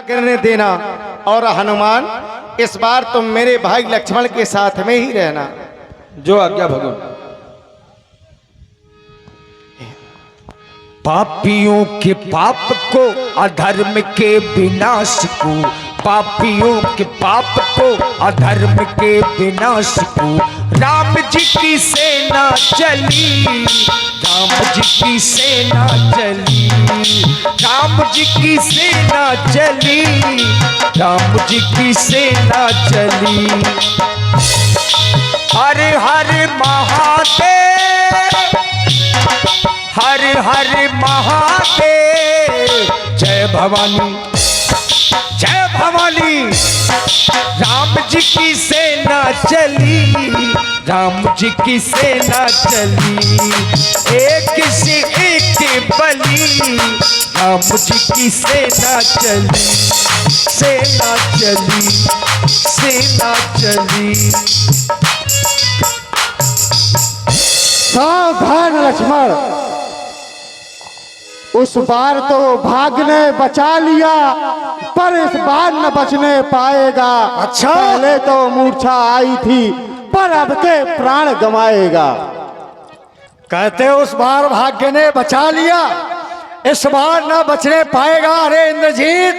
करने देना। और हनुमान, इस बार तुम मेरे भाई लक्ष्मण के साथ में ही रहना। जो आज्ञा भगवान। पापियों के पाप को, अधर्म के विनाश को, पापियों के पाप को, अधर्म के विनाश को, राम जी की सेना चली, राम जी की सेना चली, राम जी की सेना चली, राम जी की सेना चली। हर हर महादेव, हर हर महादेव, जय भवानी, जय भवानी। राम जी की सेना चली, राम जी की सेना चली, एक से एक बली, राम जी की सेना चली, सेना चली, सेना चली। सावधान लक्ष्मण, उस बार तो भागने बचा लिया, पर इस बार न बचने पाएगा। अच्छा, पहले तो मूर्छा आई थी, पर अब के प्राण गंवाएगा। कहते उस बार भाग्य ने बचा लिया, इस बार न बचने पाएगा। अरे इंद्रजीत,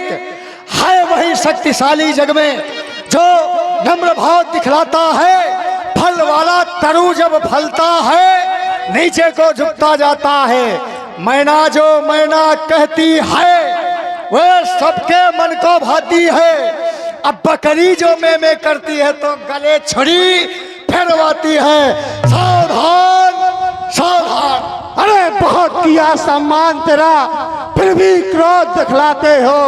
है वही शक्तिशाली जग में जो नम्र भाव दिखलाता है। फल वाला तरु जब फलता है, नीचे को झुकता जाता है। मैना जो मैना कहती है, वह सबके मन को भाती है। अब बकरी जो में करती है, तो गले छड़ी फेरवाती है। सावधान, सावधान। अरे बहुत किया सम्मान तेरा, फिर भी क्रोध दिखलाते हो।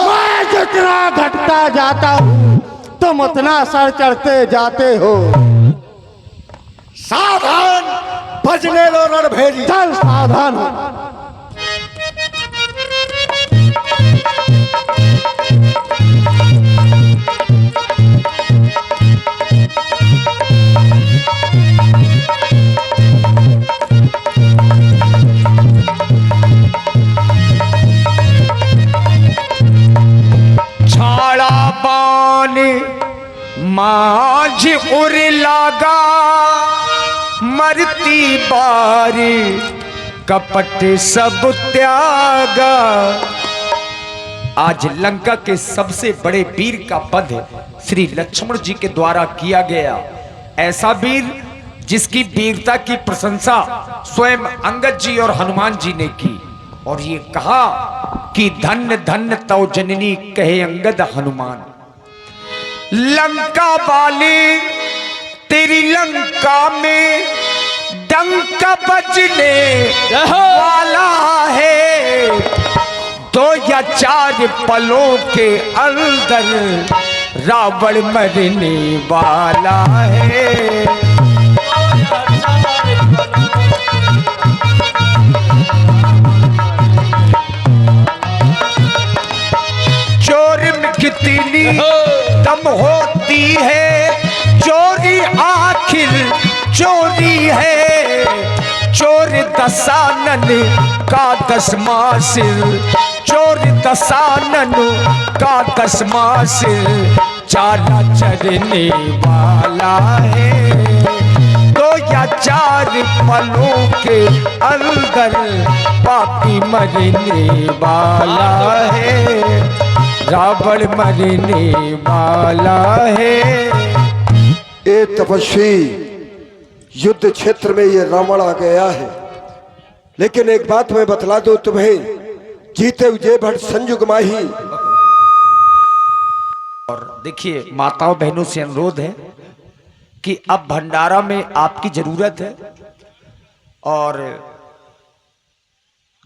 मैं जितना घटता जाता हूँ, तुम उतना सर चढ़ते जाते हो। सावधान, भजने लो रणभेरी। चल सावधान हो। छाड़ा बान माझ उर लागा, मरती बारी कपट सब त्यागा। आज लंका के सबसे बड़े वीर का पद श्री लक्ष्मण जी के द्वारा किया गया। ऐसा वीर जिसकी वीरता की प्रशंसा स्वयं अंगद जी और हनुमान जी ने की, और ये कहा कि धन्य धन्य तव जननी कहे अंगद हनुमान। लंका वाली तेरी लंका में डंका बजने वाला है, 2 या 4 पलों के अंदर रावण मरने वाला है। चोर में कितनी दम होती है, चोरी आखिर चोरी है। चोर दशानन का 10वां सिर, चोर दशानन का 10वां सिर, चाला चढ़ने वाला है। 2 या 4 पलों के अंदर पापी मरने वाला है, रावण मरने वाला है। ए तपस्वी, युद्ध क्षेत्र में ये रावण आ गया है, लेकिन एक बात मैं बतला दूं तुम्हें, जीते हुए भट संयुग माही। और देखिए माताओं बहनों से अनुरोध है कि अब भंडारा में आपकी जरूरत है, और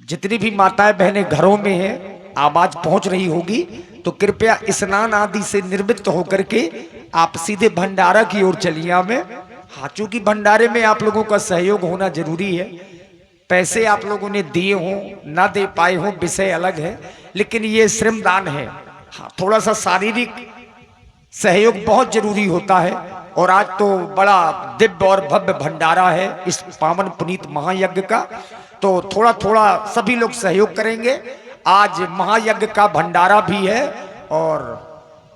जितनी भी माताएं बहनें घरों में हैं, आवाज पहुंच रही होगी, तो कृपया स्नान आदि से निर्वृत्त होकर के आप सीधे भंडारा की ओर चलिए। में हाँ, चूंकि भंडारे में आप लोगों का सहयोग होना जरूरी है। पैसे आप लोगों ने दिए हों ना दे पाए हों, विषय अलग है, लेकिन ये श्रमदान है। हाँ, थोड़ा सा शारीरिक सहयोग बहुत जरूरी होता है। और आज तो बड़ा दिव्य और भव्य भंडारा है इस पावन पुनीत महायज्ञ का, तो थोड़ा थोड़ा सभी लोग सहयोग करेंगे। आज महायज्ञ का भंडारा भी है और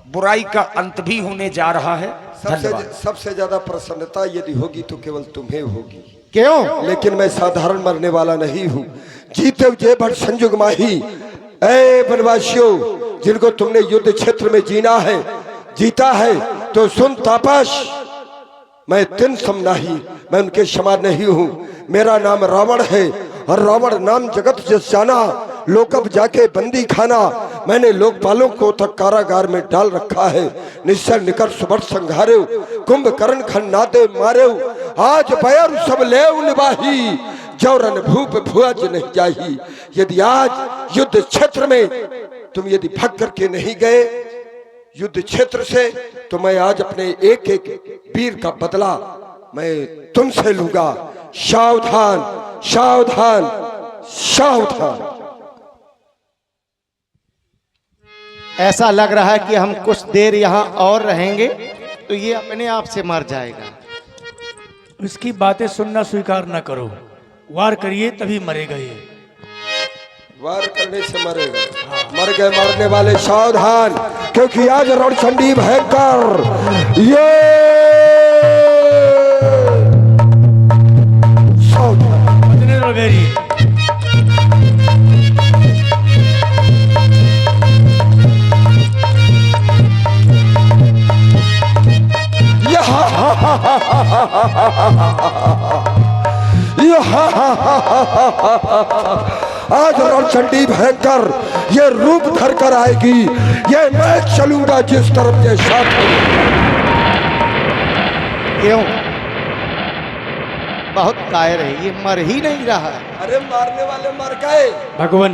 बुराई का अंत भी होने जा रहा है। धन्यवाद। सबसे ज्यादा प्रसन्नता यदि होगी तो केवल तुम्हें होगी। क्यों? लेकिन मैं साधारण मरने वाला नहीं हूँ। जीते जय भट्ट संजुग माही, ऐ वनवासियों जिनको तुमने युद्ध क्षेत्र में जीना है, जीता है, तो सुन तापस, मैं तिन सम नहीं, मैं उनके समान नहीं हूँ। मेरा नाम रावण है और रावण नाम जगत जस जाना, लोकब जाके बंदी खाना। मैंने लोकपालों को तक कारागार में डाल रखा है। निश्चय निकर सुबह संघारे, कुंभकर्ण खन्नादे मारे। आज बयर सब लेव निभाही, जौरन भूप भुआज नहीं जाही। यदि आज युद्ध क्षेत्र में तुम यदि भाग करके नहीं गए युद्ध क्षेत्र से, तो मैं आज अपने एक एक वीर का बदला मैं तुमसे लूंगा। सावधान सावधान सावधान। ऐसा लग रहा है कि हम कुछ देर यहाँ और रहेंगे तो ये अपने आप से मर जाएगा। इसकी बातें सुनना स्वीकार न करो, वार करिए तभी मरेगा ये। वार करने से मरेगा। मर गए मरने वाले सावधान, क्योंकि आज रणचंडी भयंकर ये आज रणचंडी भयंकर ये रूप धर कर आएगी। ये मैं चलूंगा जिस तरफ के साथ। क्यों? बहुत कायर है, ये मर ही नहीं रहा है। अरे मारने वाले मर गए। भगवान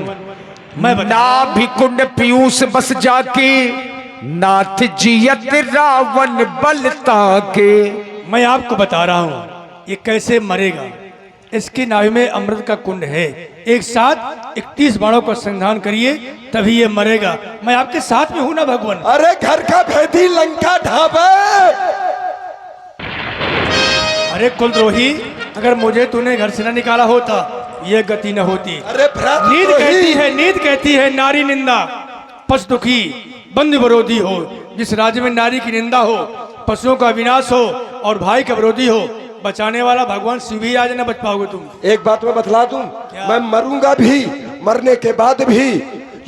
मैं नाभि कुंड पीयूष बस जाके, नाथ जियत रावण बलता के। मैं आपको बता रहा हूँ ये कैसे मरेगा। इसकी नाभि में अमृत का कुंड है। एक साथ 31 बाणों का संधान करिए तभी ये मरेगा। मैं आपके साथ में हूं ना भगवान। अरे घर का भेदी लंका ढाबे। अरे कुलद्रोही, अगर मुझे तूने घर से न निकाला होता ये गति न होती। अरे नींद कहती है नारी निंदा पशु दुखी बंधु विरोधी हो। जिस राज्य में नारी की निंदा हो, पशुओं का विनाश हो और भाई का विरोधी हो, बचाने वाला भगवान शिव ही आज न बच पाओगे तुम। एक बात मैं बतला दूं, मैं मरूंगा भी, मरने के बाद भी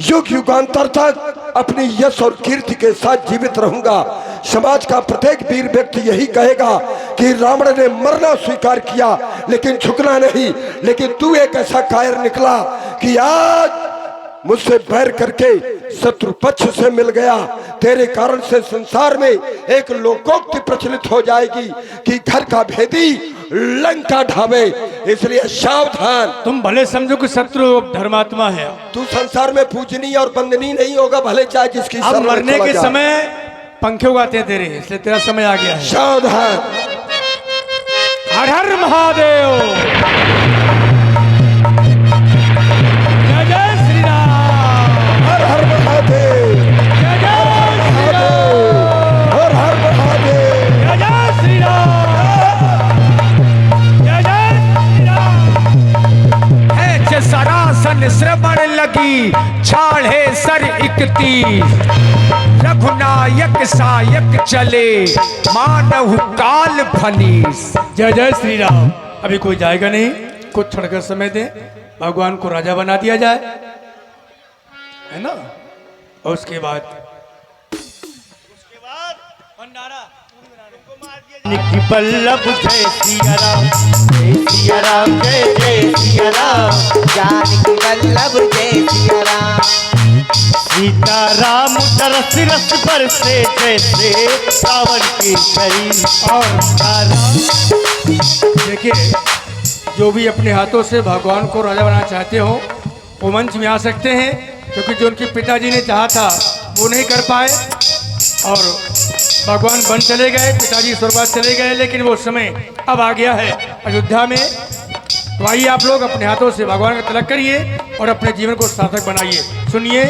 युग युगांतर तक अपनी यश और कीर्ति के साथ जीवित रहूंगा। समाज का प्रत्येक वीर व्यक्ति यही कहेगा कि रावण ने मरना स्वीकार किया लेकिन झुकना नहीं। लेकिन तू एक ऐसा कायर निकला कि आज मुझसे बैर करके शत्रु पक्ष से मिल गया। तेरे कारण से संसार में एक लोकोक्ति प्रचलित हो जाएगी कि घर का भेदी लंका ढाबे। इसलिए सावधान। तुम भले समझो कि शत्रु धर्मात्मा है। तू संसार में पूजनीय और वंदनीय नहीं होगा, भले चाहे जिसकी अब शरण में मरने चला के जाए। समय पंखे उगाते हैं तेरे, इसलिए तेरा समय आ गया है। सावधान। हर हर महादेव। सरासन श्रवण लगी छाड़े सर 31, रघुनायक सायक चले मानव काल फनीस। जय जय श्री राम। अभी कोई जाएगा नहीं, कुछ छोड़कर समय दे, भगवान को राजा बना दिया जाए, है ना। और उसके बाद पल्लव जय सिया राम, जय सिया राम, जय जय सिया राम। जानकी वल्लभ जय सिया राम। सीता राम तरस रस पर से जैसे सावन की करी। और देखिए, जो भी अपने हाथों से भगवान को राजा बनाना चाहते हो वो मंच में आ सकते हैं, क्योंकि जो उनके पिताजी ने चाहा था वो नहीं कर पाए और भगवान बन चले गए, पिताजी स्वर्गवास चले गए। लेकिन वो समय अब आ गया है अयोध्या में। तो आइए आप लोग अपने हाथों से भगवान का तिलक करिए और अपने जीवन को सार्थक बनाइए। सुनिए,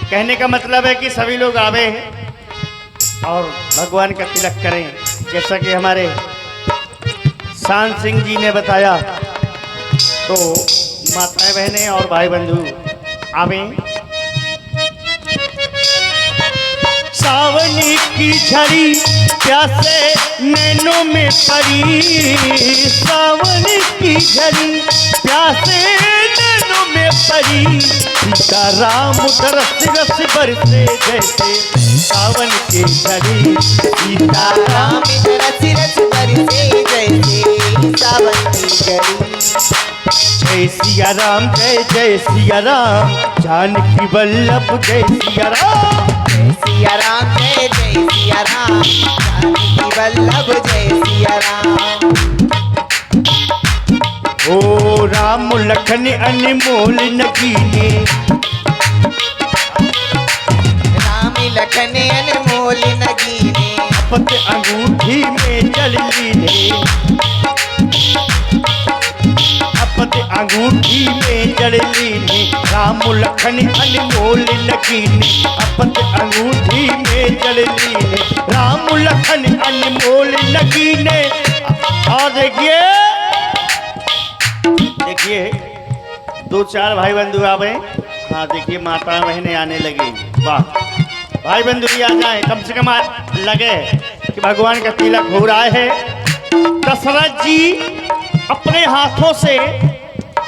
कहने का मतलब है कि सभी लोग आवे हैं और भगवान का तिलक करें। जैसा कि हमारे शान सिंह जी ने बताया, तो माताएं बहनें और भाई बंधु आवे। सावन की झड़ी प्यासे नैनों में पड़ी, सावन की झड़ी प्यासे नैनों में पड़ी, सीता राम तरस रस बरसे जैसे सावन की झड़ी, सीता राम रस रस बरसे जैसे सावन की झड़ी। जय सिया राम, जय जय सिया राम, जानकी वल्लभ जय सिया राम, जय सिया राम, जय जय सिया राम, जानकी वल्लभ जय सिया राम। ओ राम लखन अनमोल नगीने, राम लखन अनमोल नगीने, पत अंगूठी में जल लीने, अपत अंगूठी में जल लीने, राम लखन अनमोल नगीने, अपत अंगूठी में जल लीने, राम लखन अनमोल नगीने। और देखिए देखिए दो चार भाई बंधु आवे। हाँ देखिए माता बहनें आने लगी। वाह भाई बंधु भी आ जाए, कम से कम लगे कि भगवान का तिलक हो रहा है। दशरथ जी अपने हाथों से,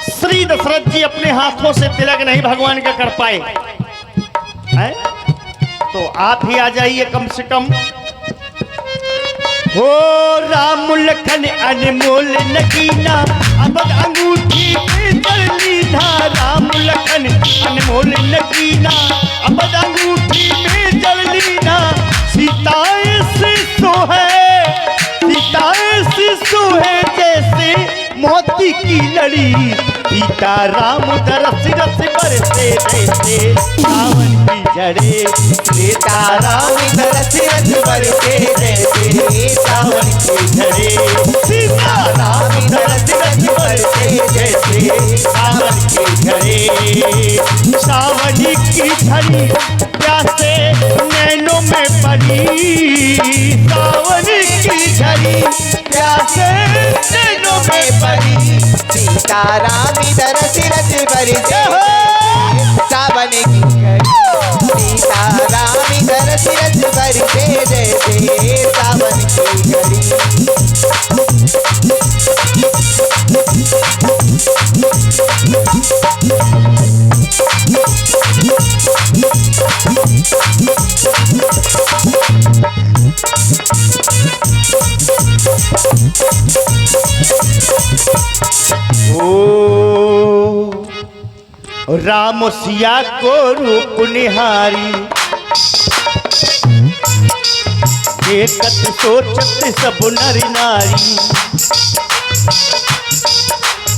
श्री दशरथ जी अपने हाथों से तिलक नहीं भगवान का कर पाए है? तो आप ही आ जाइए कम से कम। हो राम लखन अनमोल नगीना, अब अंगूठी में जल लीना, राम लखन अनमोल नगीना, अब अंगूठी में जल लीना, सीता से सोहे, सीता से सोहे जैसे मोती की लड़ी, सीता राम तरस रस बरसे जैसे सावन की झड़ी, सीता राम तरस रस बरसे जैसे सावन की झड़ी, सीता राम तरस रस बरसे जैसे सावन की झड़ी, सावन की झड़ी प्यासे नैनों में पड़ी, सावन की झड़ी प्यासे नैनों में पड़ी, सीता राम तरस रस बरसे सावन की झड़ी, सीता राम तरस रस बरसे जैसे सावन की झड़ी। ओ राम सिया को रूप निहारी, देखत सोचत सब नर नारी,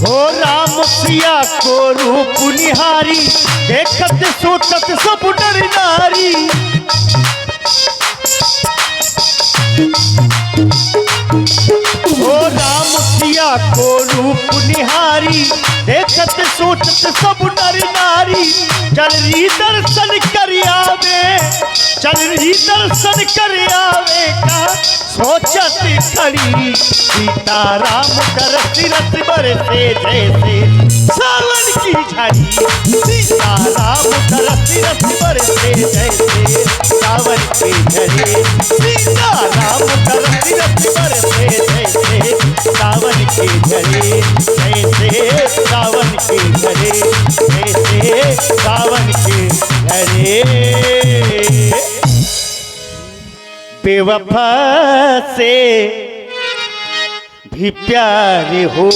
हो राम सिया को रूप निहारी, देखत सोचत सब नर नारी, ओ राम सिया को रूप निहारी, देखत सोचत सब नर नारी, चल री दर्शन कर आवे, चल री दर्शन कर आवे का सोचत खड़ी, सीता राम तरस रस बरसे जैसे सावन की झड़ी, सीता राम तरस रस बरसे जैसे सावन की झड़ी, सीता राम तरस रस बरसे जैसे सावन की झड़ी, जैसे सावन की झड़ी, जैसे सावन की झड़ी। बेवफा से भी प्यार हो